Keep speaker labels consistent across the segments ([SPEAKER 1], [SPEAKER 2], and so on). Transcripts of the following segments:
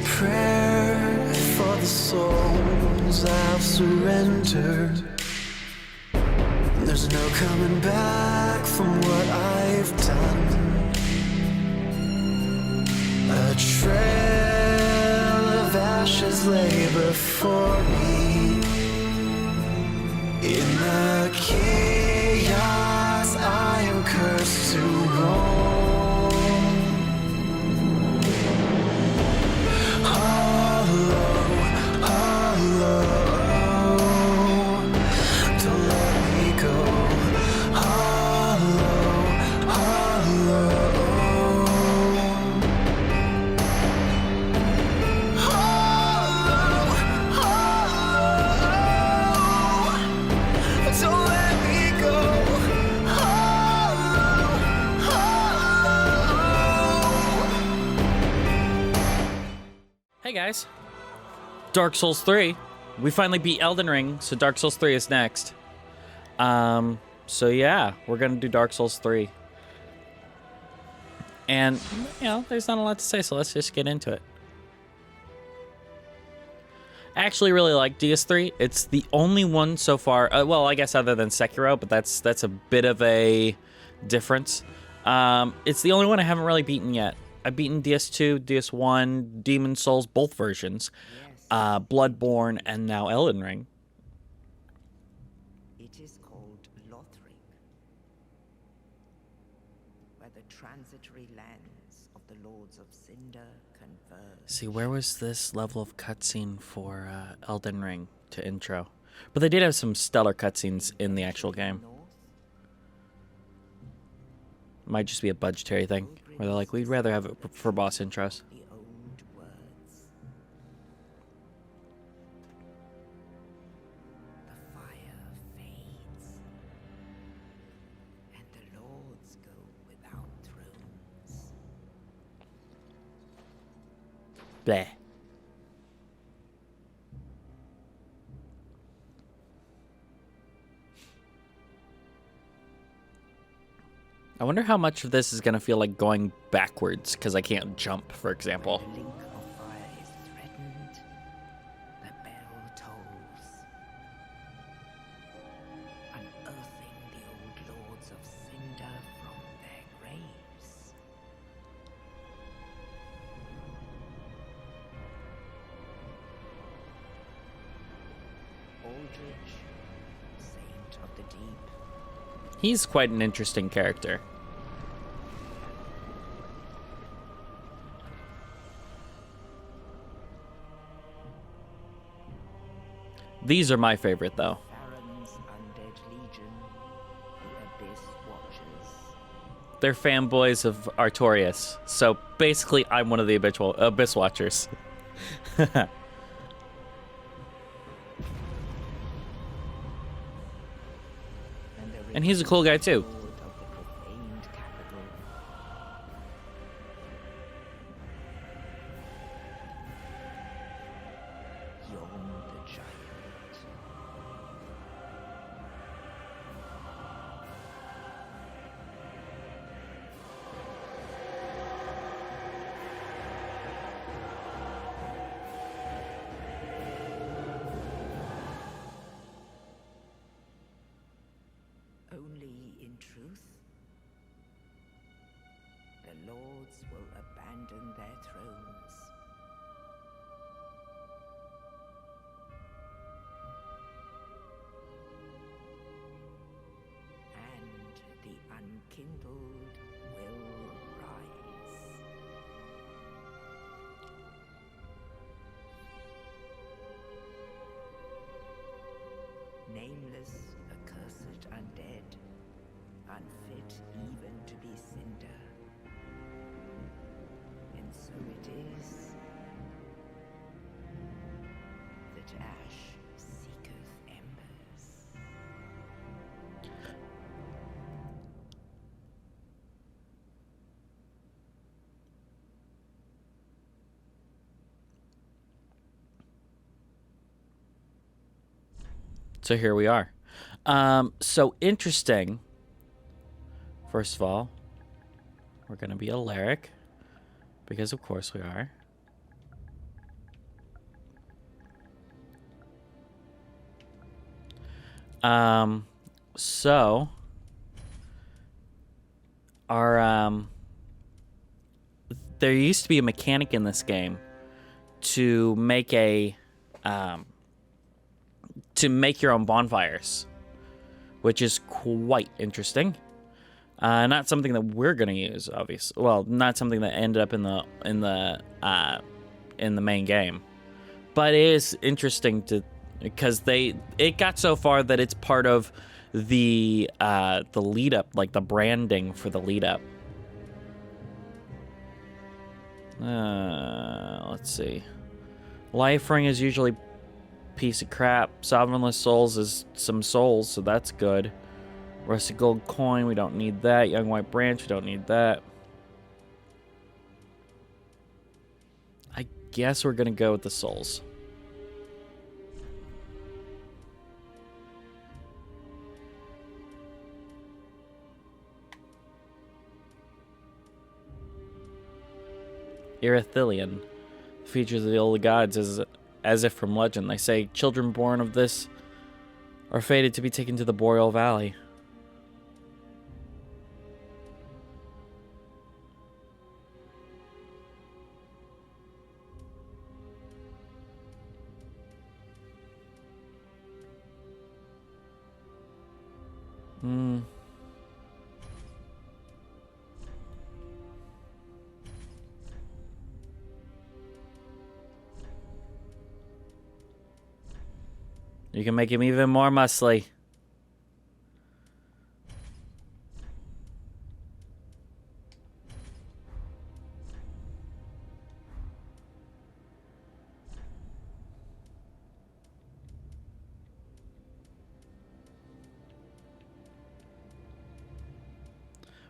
[SPEAKER 1] prayer for the souls I've surrendered. There's no coming back from what I've done. A trail of ashes lay before me. In the chaos I am cursed to roam. Hollow, hollow, don't let me go. Hollow, hollow, hollow, hollow, don't let me go. Hollow, hollow.
[SPEAKER 2] Hey guys, Dark Souls 3. We finally beat Elden Ring, so Dark Souls 3 is next. So yeah, we're gonna do Dark Souls 3. And, you know, there's not a lot to say, so let's just get into it. I actually really like DS3. It's the only one so far, well, I guess other than Sekiro, but that's a bit of a difference. It's the only one I haven't really beaten yet. I've beaten DS2, DS1, Demon Souls, both versions, Bloodborne, and now Elden Ring.
[SPEAKER 3] It is called Lothric, where the transitory lands of the Lords of Cinder converge.
[SPEAKER 2] See, where was this level of cutscene for Elden Ring to intro? But they did have some stellar cutscenes in the actual game.
[SPEAKER 3] North,
[SPEAKER 2] Might just be a budgetary thing, where they're like, we'd rather have it for boss intros.
[SPEAKER 3] the old words. The fire fades, and the lords go without thrones.
[SPEAKER 2] Bleh. I wonder how much of this is going to feel like going backwards, because I can't jump, for example.
[SPEAKER 3] The link of fire is threatened. The bell tolls, unearthing the old lords of Cinder from their graves. Aldrich, saint of the deep,
[SPEAKER 2] He's quite an interesting character. These are my favorite, though.
[SPEAKER 3] Farron's undead legion, the Abyss Watchers.
[SPEAKER 2] They're fanboys of Artorias, so basically I'm one of the Abyss Watchers. And he's a cool guy, too.
[SPEAKER 3] Lord of the profaned capital. Yon the giant. Only in truth, the lords will abandon their thrones. And the unkindled will rise. Nameless, accursed undead, unfit even to be cinder. And so it is that ash seeketh embers.
[SPEAKER 2] So here we are. So interesting. First of all, we're going to be Alaric, because of course we are. So our there used to be a mechanic in this game to make your own bonfires, which is quite interesting. Not something that we're gonna use, obviously. Well, not something that ended up in the main game, but it is interesting because it got so far that it's part of the lead up, like the branding for the lead up. Let's see. Life ring is usually piece of crap. Sovereignless souls is some souls, so that's good. Rusty gold coin, we don't need that. Young white branch, we don't need that. I guess we're gonna go with the souls. Erythilian. Features of the old gods as if from legend. They say children born of this are fated to be taken to the Boreal Valley. You can make him even more muscly.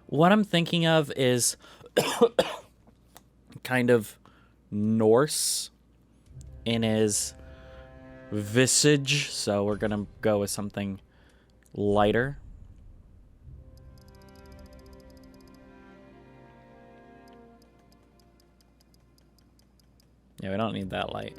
[SPEAKER 2] What I'm thinking of is kind of Norse in his visage, so we're gonna go with something lighter. Yeah, we don't need that light.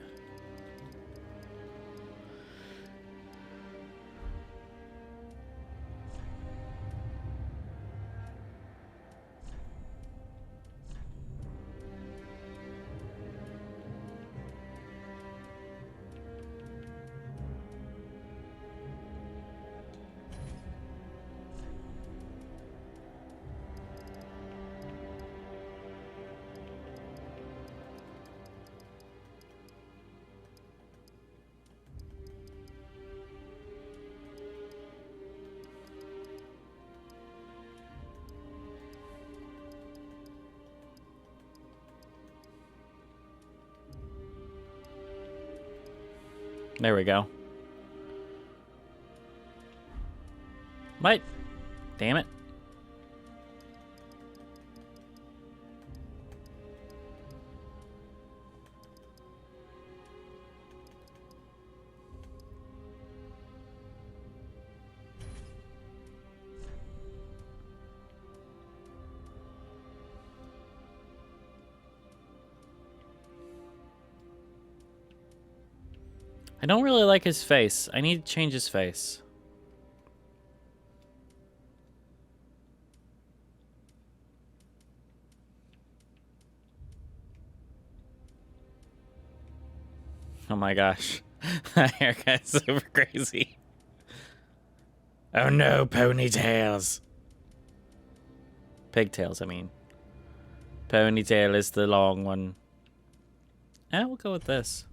[SPEAKER 2] There we go. What? Damn it. I don't really like his face. I need to change his face. Oh my gosh. That haircut's super crazy. Oh no, ponytails. Pigtails, I mean. Ponytail is the long one. We'll go with this.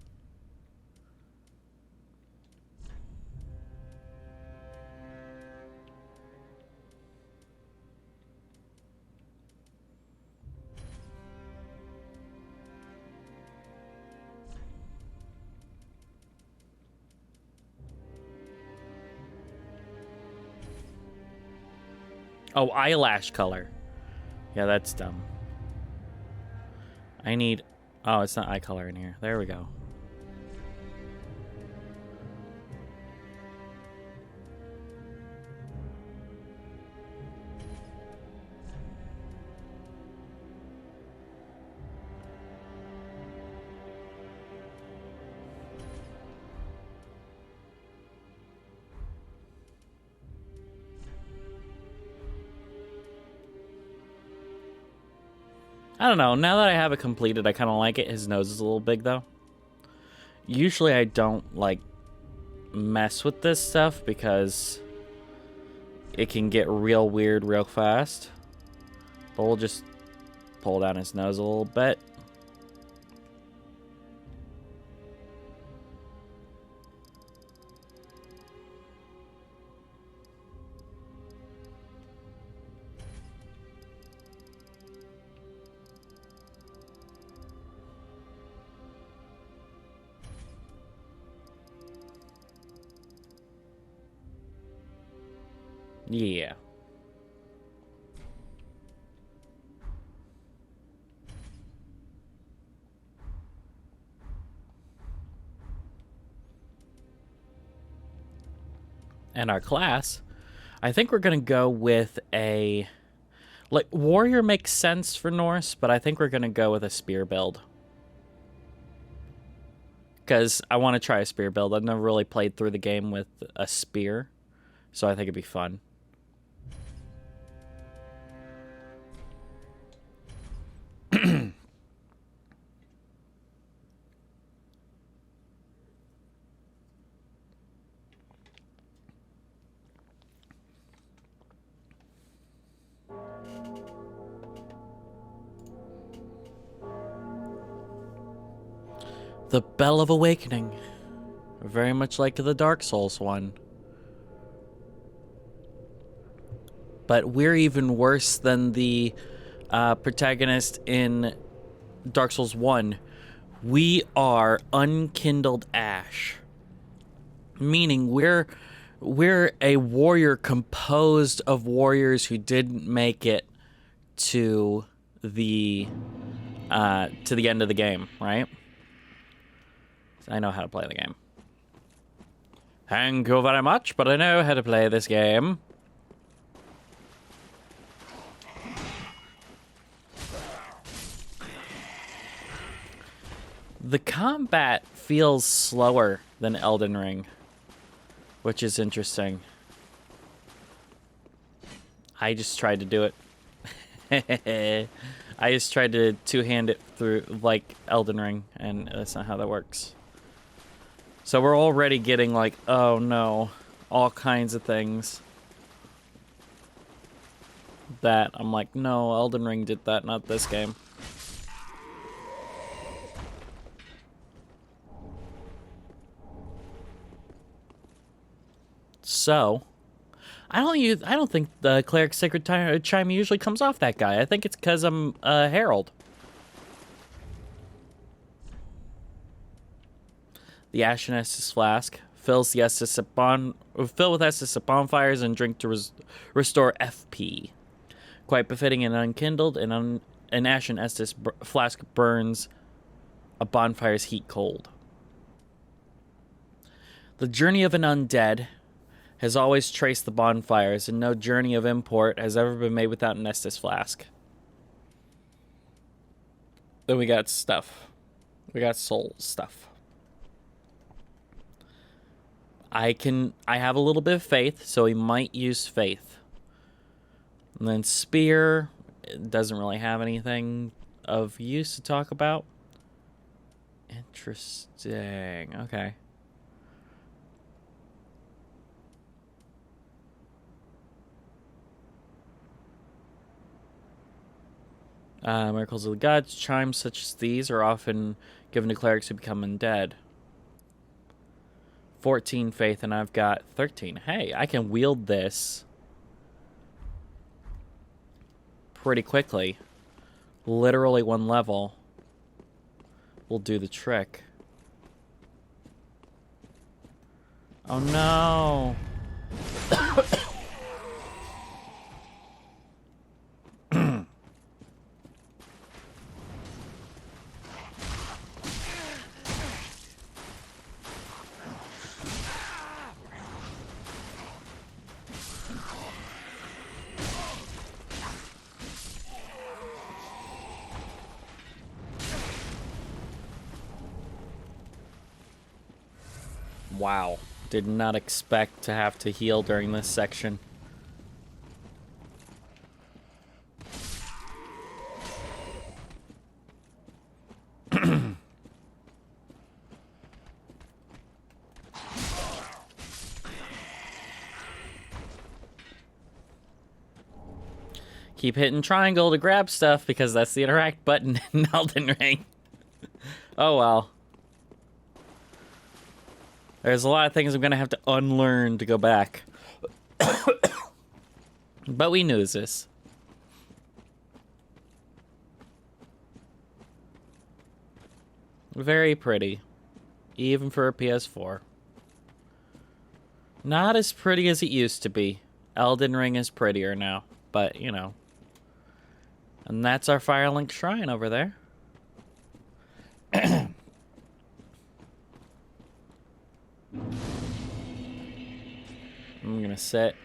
[SPEAKER 2] Oh, eyelash color. Yeah, that's dumb. I need... Oh, it's not eye color in here. There we go. I don't know. Now that I have it completed, I kind of like it. His nose is a little big, though. Usually I don't, like, mess with this stuff because it can get real weird real fast. But we'll just pull down his nose a little bit. Yeah. And our class, I think we're going to go with a... Like, warrior makes sense for Norse, but I think we're going to go with a spear build. Because I want to try a spear build. I've never really played through the game with a spear, so I think it'd be fun. The Bell of Awakening. Very much like the Dark Souls one. But we're even worse than the protagonist in Dark Souls 1. We are unkindled ash. Meaning we're a warrior composed of warriors who didn't make it to the end of the game, right? I know how to play the game. Thank you very much, but I know how to play this game. The combat feels slower than Elden Ring, which is interesting. I just tried to do it. I just tried to two-hand it through like Elden Ring, and that's not how that works. So we're already getting like, oh no, all kinds of things that I'm like, no, Elden Ring did that, not this game. So, I don't think the Cleric Sacred Chime usually comes off that guy. I think it's because I'm a Herald. The Ashen Estus Flask fills the Estus fill with Estus at bonfires and drink to restore FP. Quite befitting and unkindled, an Ashen Estus Flask burns a bonfire's heat cold. The journey of an undead has always traced the bonfires, and no journey of import has ever been made without an Estus Flask. Then we got stuff. We got soul stuff. I have a little bit of faith, so he might use faith. And then spear, it doesn't really have anything of use to talk about. Interesting. Okay. Miracles of the Gods. Chimes such as these are often given to clerics who become undead. 14 faith, and I've got 13. Hey, I can wield this pretty quickly. Literally one level will do the trick. Oh no! Wow. Did not expect to have to heal during this section. Keep hitting triangle to grab stuff because that's the interact button in Elden Ring. Oh well. There's a lot of things I'm gonna have to unlearn to go back. But we knew this. Very pretty. Even for a PS4. Not as pretty as it used to be. Elden Ring is prettier now. But, you know. And that's our Firelink Shrine over there. I'm gonna sit.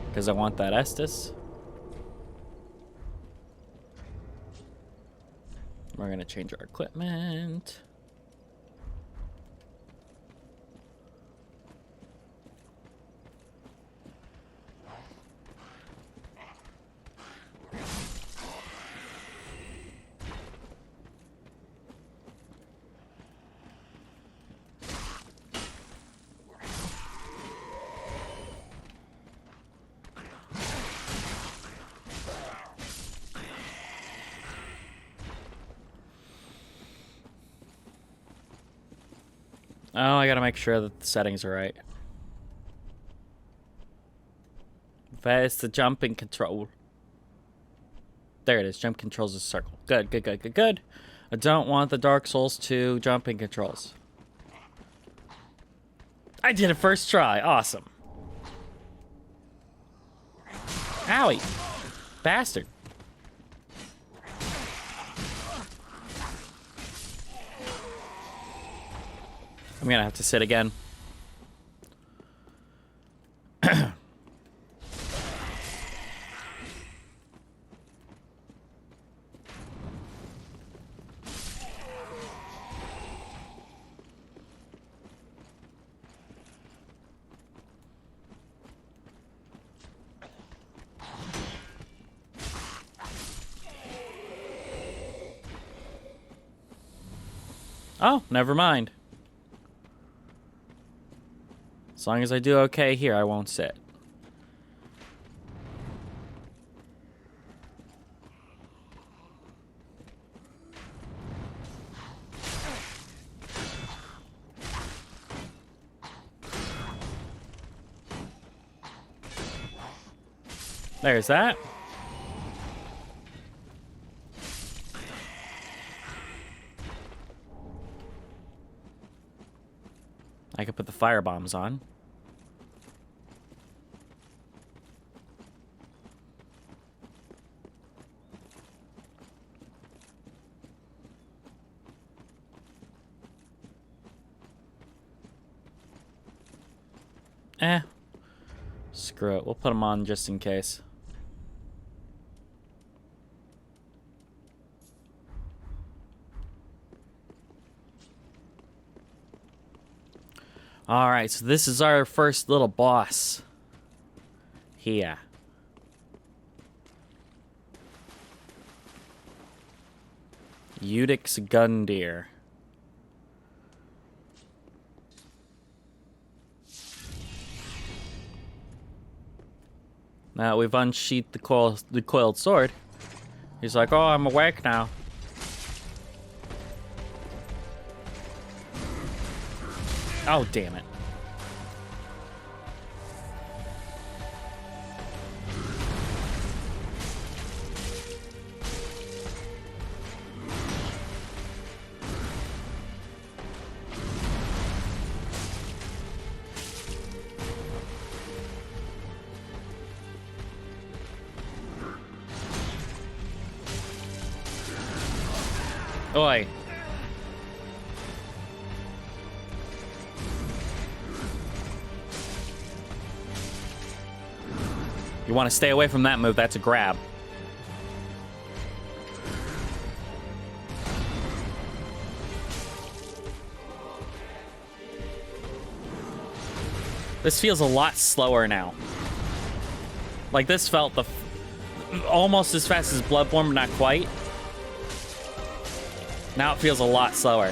[SPEAKER 2] Because I want that Estus. We're gonna change our equipment. Oh, I gotta make sure that the settings are right. Where's the jumping control? There it is. Jump controls a circle. Good, good, good, good, good. I don't want the Dark Souls 2 jumping controls. I did it first try. Awesome. Owie. Bastard. I'm gonna have to sit again. Oh, never mind. As long as I do okay here, I won't sit. There's that. I could put the fire bombs on. Screw it. We'll put them on just in case. Alright, so this is our first little boss. Here. Eudix Gundyr. Now we've unsheathed the coiled sword. He's like, oh, I'm awake now. Oh, damn it. Oi. You want to stay away from that move. That's a grab. This feels a lot slower now. Like, this felt almost as fast as Bloodborne, but not quite. Now it feels a lot slower.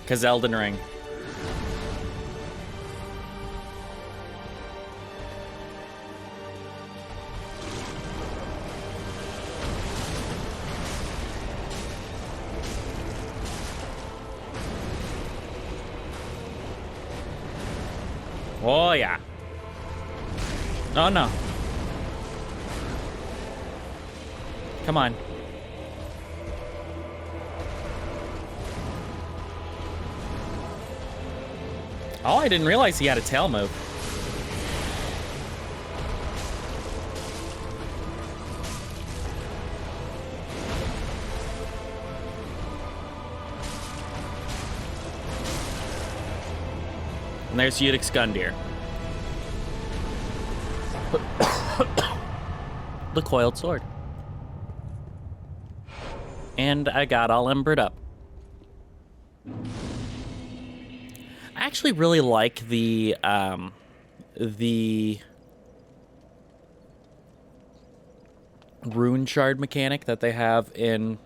[SPEAKER 2] Because Elden Ring. Oh, yeah. Oh, no. Come on. Oh, I didn't realize he had a tail move. And there's Udix Gundyr. The coiled sword. And I got all embered up. I actually really like the rune shard mechanic that they have in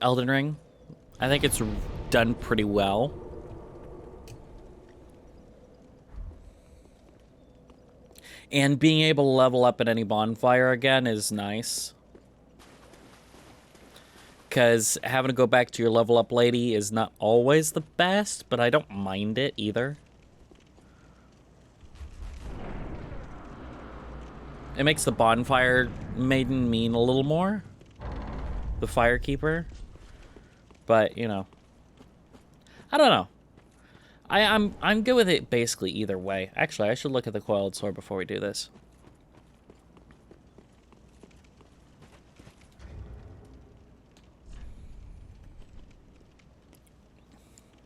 [SPEAKER 2] Elden Ring. I think it's done pretty well. And being able to level up at any bonfire again is nice. Because having to go back to your level up lady is not always the best, but I don't mind it either. It makes the bonfire maiden mean a little more. The firekeeper. But, you know. I don't know. I'm good with it basically either way. Actually, I should look at the coiled sword before we do this.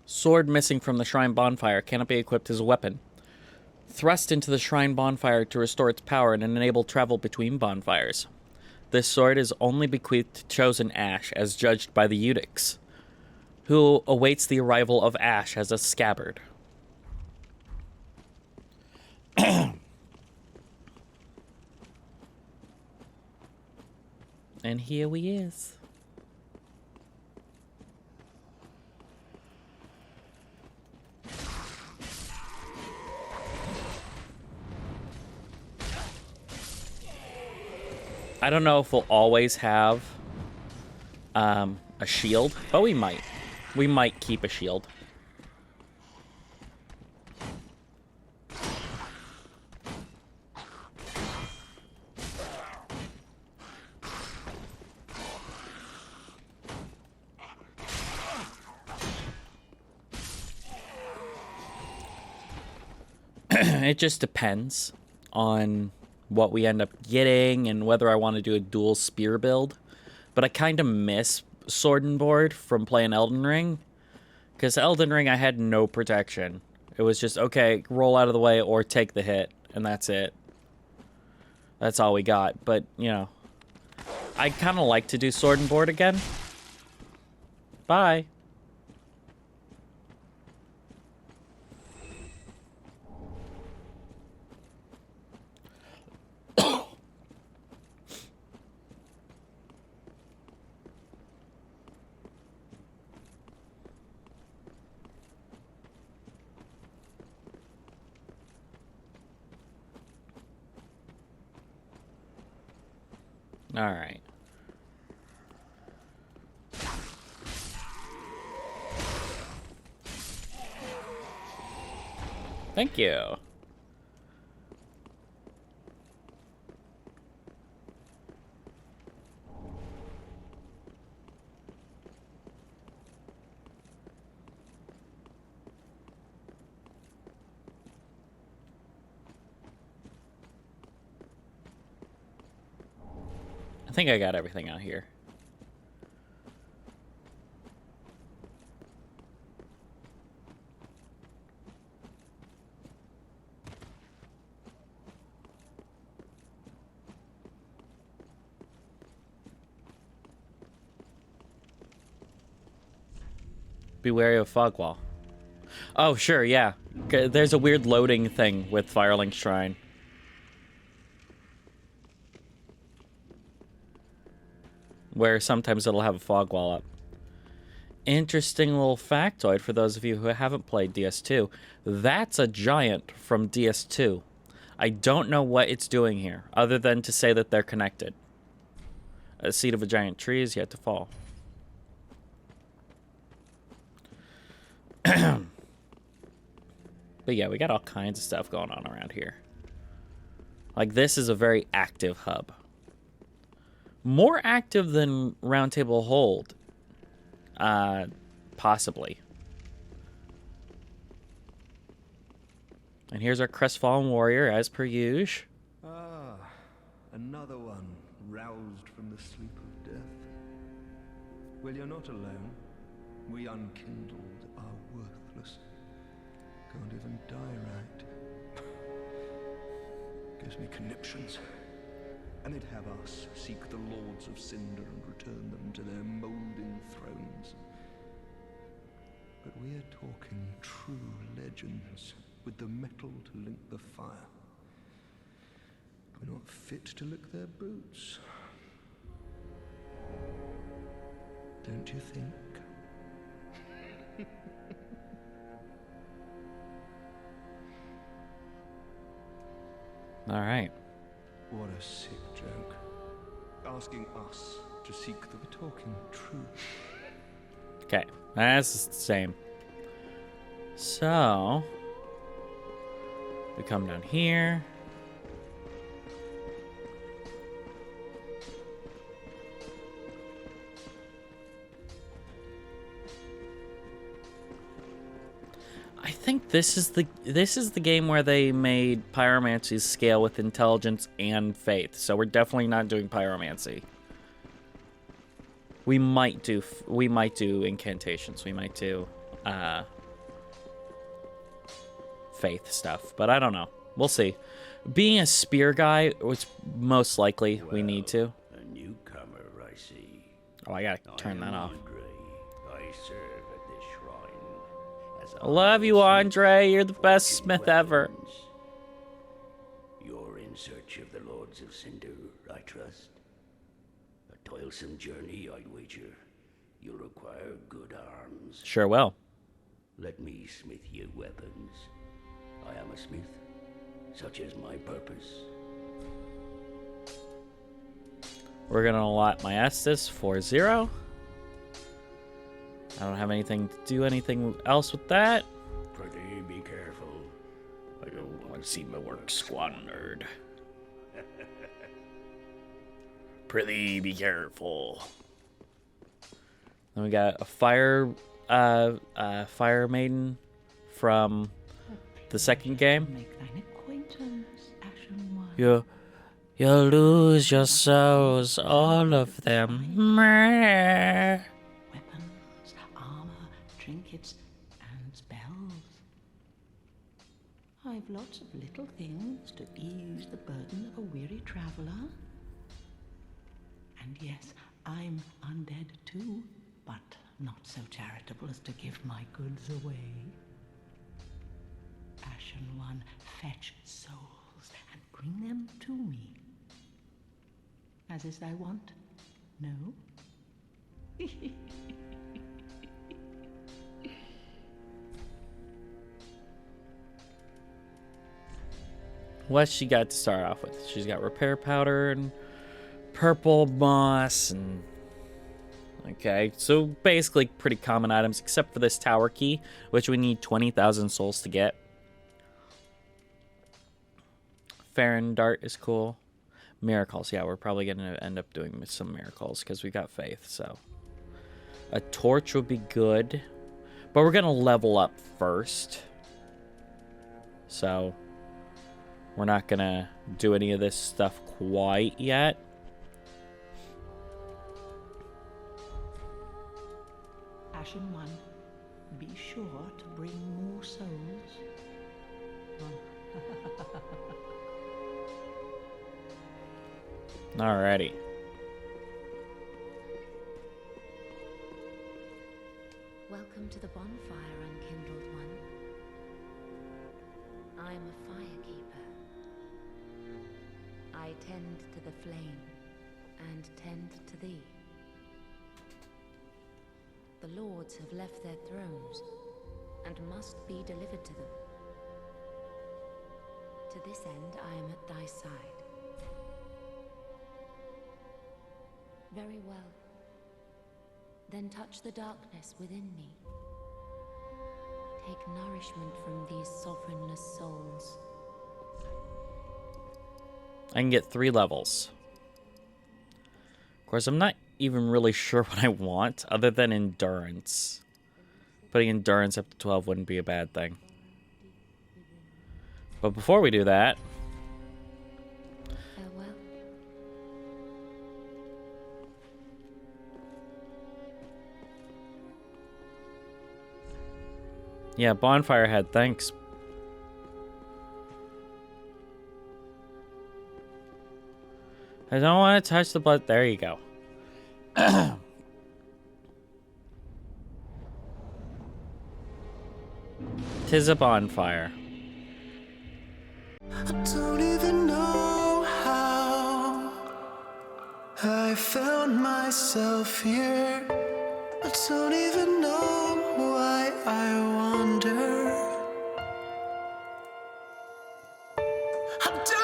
[SPEAKER 2] Sword missing from the shrine bonfire cannot be equipped as a weapon. Thrust into the shrine bonfire to restore its power and enable travel between bonfires. This sword is only bequeathed to chosen Ash, as judged by the Udix, who awaits the arrival of Ash as a scabbard. And here we is. I don't know if we'll always have a shield, but we might. We might keep a shield. It just depends on what we end up getting and whether I want to do a dual spear build. But I kind of miss Sword and Board from playing Elden Ring. Because Elden Ring, I had no protection. It was just, okay, roll out of the way or take the hit. And that's it. That's all we got. But, you know, I kind of like to do Sword and Board again. Bye. All right. Thank you. I think I got everything out here. Be wary of fog wall. Oh, sure, yeah. There's a weird loading thing with Firelink Shrine. Where sometimes it'll have a fog wall up. Interesting little factoid for those of you who haven't played DS2. That's a giant from DS2. I don't know what it's doing here, other than to say that they're connected. A seed of a giant tree is yet to fall. But yeah, we got all kinds of stuff going on around here. Like, this is a very active hub. More active than Round Table Hold. Possibly. And here's our crestfallen warrior, as per usual.
[SPEAKER 1] Ah, another one roused from the sleep of death. Well, you're not alone. We unkindled are worthless. Can't even die right. Gives me conniptions. And they'd have us seek the lords of Cinder and return them to their molding thrones. But we're talking true legends, with the metal to link the fire. We're not fit to lick their boots. Don't you think?
[SPEAKER 2] All right.
[SPEAKER 1] What a sick joke. Asking us to seek the talking truth.
[SPEAKER 2] Okay, that's the same. So, we come down here. I think this is the game where they made pyromancy scale with intelligence and faith. So we're definitely not doing pyromancy. We might do incantations. We might do faith stuff, but I don't know. We'll see. Being a spear guy, which most likely we need to.
[SPEAKER 4] A newcomer, I see.
[SPEAKER 2] Oh, I gotta turn that off.
[SPEAKER 4] Andre. I serve at this shrine. As
[SPEAKER 2] I love you, Andre. You're the best smith ever.
[SPEAKER 4] weapons. You're in search of the Lords of Cinder, I trust. A toilsome journey, I'd wager. You'll require good arms.
[SPEAKER 2] Sure will.
[SPEAKER 4] Let me smith you weapons. I am a smith, such is my purpose.
[SPEAKER 2] We're gonna allot my Estes for 0. I don't have anything to do anything else with that.
[SPEAKER 4] Prithee, be careful. I don't
[SPEAKER 2] Want to see my work squandered. Prithee, be careful. Then we got a fire maiden from the second game.
[SPEAKER 3] Make thine acquaintance, Ashen One.
[SPEAKER 2] You'll lose your souls, all of them. Meh.
[SPEAKER 3] Weapons, armor, trinkets, and spells. I've lots of little things to ease the burden of a weary traveler. And yes, I'm undead too, but not so charitable as to give my goods away. Ashen One, fetch souls and bring them to me. As is thy wont? No?
[SPEAKER 2] What's she got to start off with? She's got repair powder and purple moss and... Okay, so basically pretty common items, except for this tower key, which we need 20,000 souls to get. Farron Dart is cool. Miracles, yeah, we're probably going to end up doing some miracles because we got faith, so. A torch would be good, but we're going to level up first. So, we're not going to do any of this stuff quite yet.
[SPEAKER 3] Ashen One, be sure to bring more souls.
[SPEAKER 2] Alrighty.
[SPEAKER 5] Welcome to the bonfire, unkindled one. I am a firekeeper. I tend to the flame and tend to thee. The lords have left their thrones and must be delivered to them. To this end, I am at thy side. Very well. Then touch the darkness within me. take nourishment from these sovereignless souls.
[SPEAKER 2] I can get 3 levels. Of course, I'm not even really sure what I want, other than endurance. Putting endurance up to 12 wouldn't be a bad thing. But before we do that...
[SPEAKER 5] Farewell.
[SPEAKER 2] Yeah, Bonfire Head, thanks. I don't want to touch the blood. There you go. Tis a bonfire.
[SPEAKER 6] I don't even know how I found myself here. I don't even know why I wander. I don't